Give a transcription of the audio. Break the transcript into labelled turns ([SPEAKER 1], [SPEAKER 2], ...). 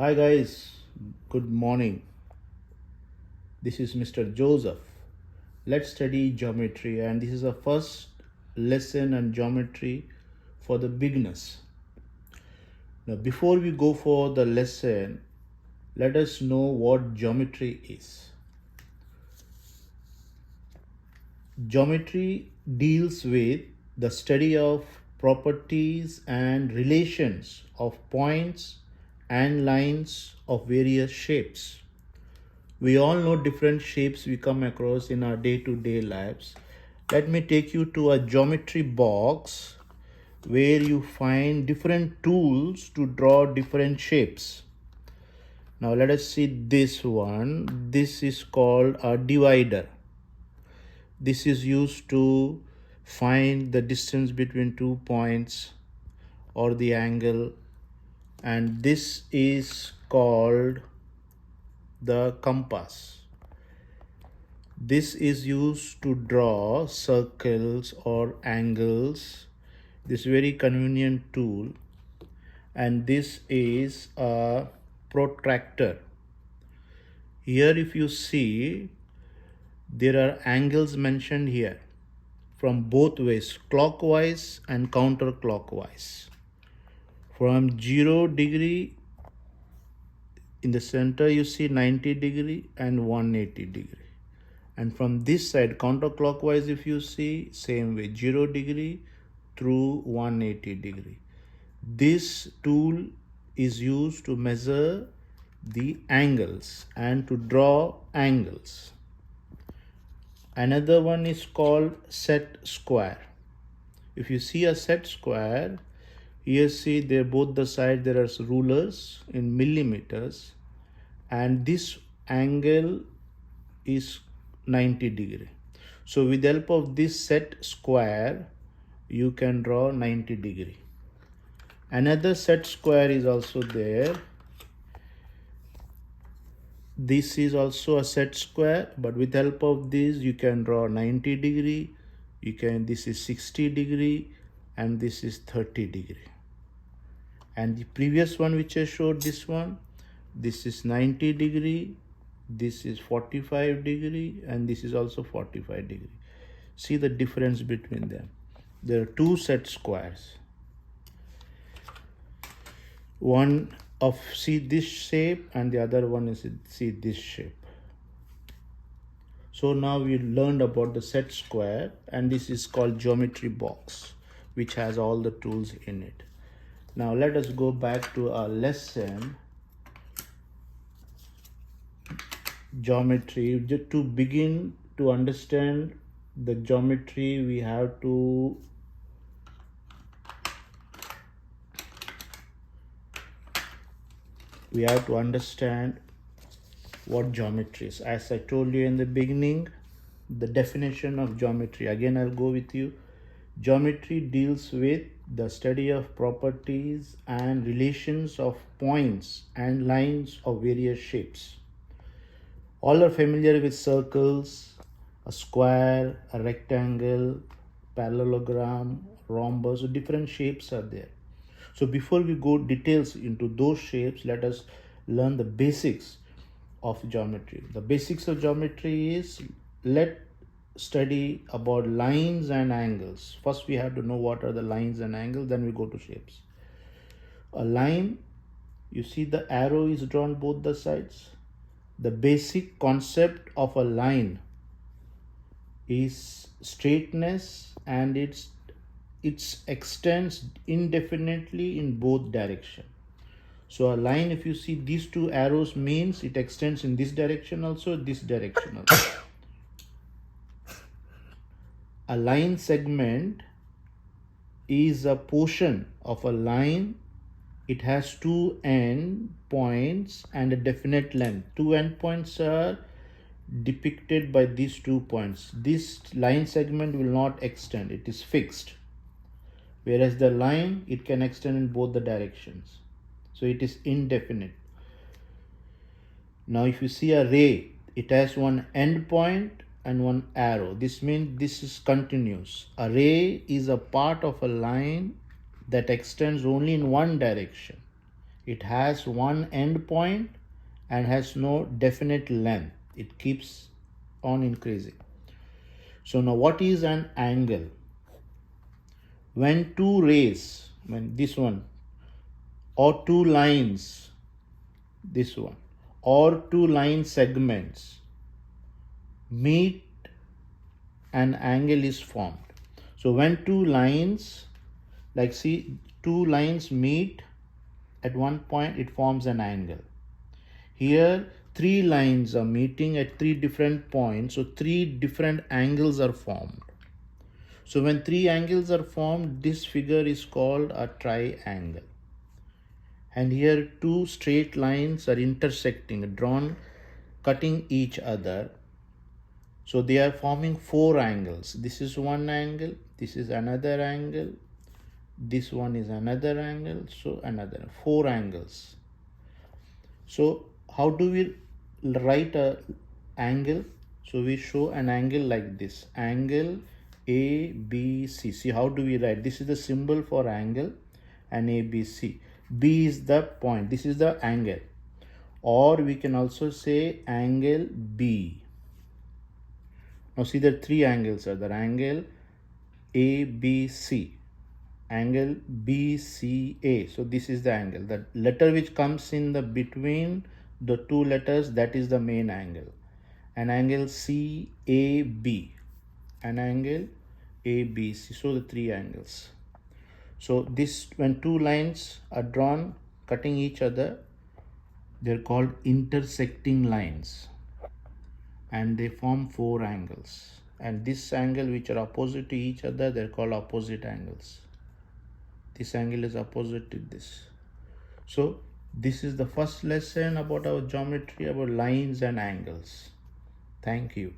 [SPEAKER 1] Hi guys, good morning. This is Mr. Joseph. Let's study geometry, and this is the first lesson on geometry for the beginners. Now, before we go for the lesson, let us know what geometry is. Geometry deals with the study of properties and relations of points and lines of various shapes. We all know different shapes we come across in our day-to-day lives. Let me take you to a geometry box where you find different tools to draw different shapes. Now let us see this one. This is called a divider. This is used to find the distance between 2 points or the angle, and this is called the compass. This is used to draw circles or angles. This very convenient tool. And this is a protractor. Here if you see, there are angles mentioned here from both ways, clockwise and counterclockwise. From 0 degree, in the center you see 90 degree and 180 degree. And from this side counterclockwise, if you see, same way, 0 degree through 180 degree. This tool is used to measure the angles and to draw angles. Another one is called set square. If you see a set square, here see there both the side there are rulers in millimeters, and this angle is 90 degree. So with the help of this set square, you can draw 90 degree. Another set square is also there. This is also a set square, but with the help of this you can draw 90 degree. This is 60 degree and this is 30 degree. And the previous one which I showed, this is 90 degree, this is 45 degree, and this is also 45 degree. See the difference between them. There are two set squares. One of see this shape and the other one is see this shape. So now we learned about the set square, and this is called geometry box, which has all the tools in it. Now let us go back to our lesson. Geometry. To begin to understand the geometry, we have to understand what geometry is. As I told you in the beginning, the definition of geometry, again I'll go with you. Geometry deals with the study of properties and relations of points and lines of various shapes. All are familiar with circles, a square, a rectangle, parallelogram, rhombus. So different shapes are there. So before we go details into those shapes, let us learn the basics of geometry. The basics of geometry is, let's study about lines and angles. First we have to know what are the lines and angles, then we go to shapes. A line, you see the arrow is drawn both the sides. The basic concept of a line is straightness, and it extends indefinitely in both directions. So a line, if you see these two arrows, means it extends in this direction also, this direction also. A line segment is a portion of a line. It has two end points and a definite length. Two end points are depicted by these 2 points. This line segment will not extend, it is fixed. Whereas the line, it can extend in both the directions. So it is indefinite. Now if you see a ray, it has one end point and one arrow. This means this is continuous. A ray is a part of a line that extends only in one direction. It has one end point and has no definite length. It keeps on increasing. So now what is an angle? When two rays, when this one, or two lines, this one, or two line segments meet, an angle is formed. So when two lines, like see, two lines meet at one point, it forms an angle. Here three lines are meeting at three different points, so three different angles are formed. So when three angles are formed, this figure is called a triangle. And here two straight lines are intersecting, drawn, cutting each other. So they are forming four angles. This is one angle, this is another angle, this one is another angle, so another, four angles. So how do we write a angle? So we show an angle like this, angle ABC. See, how do we write? This is the symbol for angle and ABC. B is the point, this is the angle. Or we can also say angle B. Now see, the three angles are there, angle ABC, angle BCA. So this is the angle. The letter which comes in the between the two letters, that is the main angle. An angle CAB, an angle ABC. So the three angles. So this, when two lines are drawn cutting each other, they're called intersecting lines, and they form four angles. And this angle which are opposite to each other, they're called opposite angles. This angle is opposite to this. So this is the first lesson about our geometry, about lines and angles. Thank you.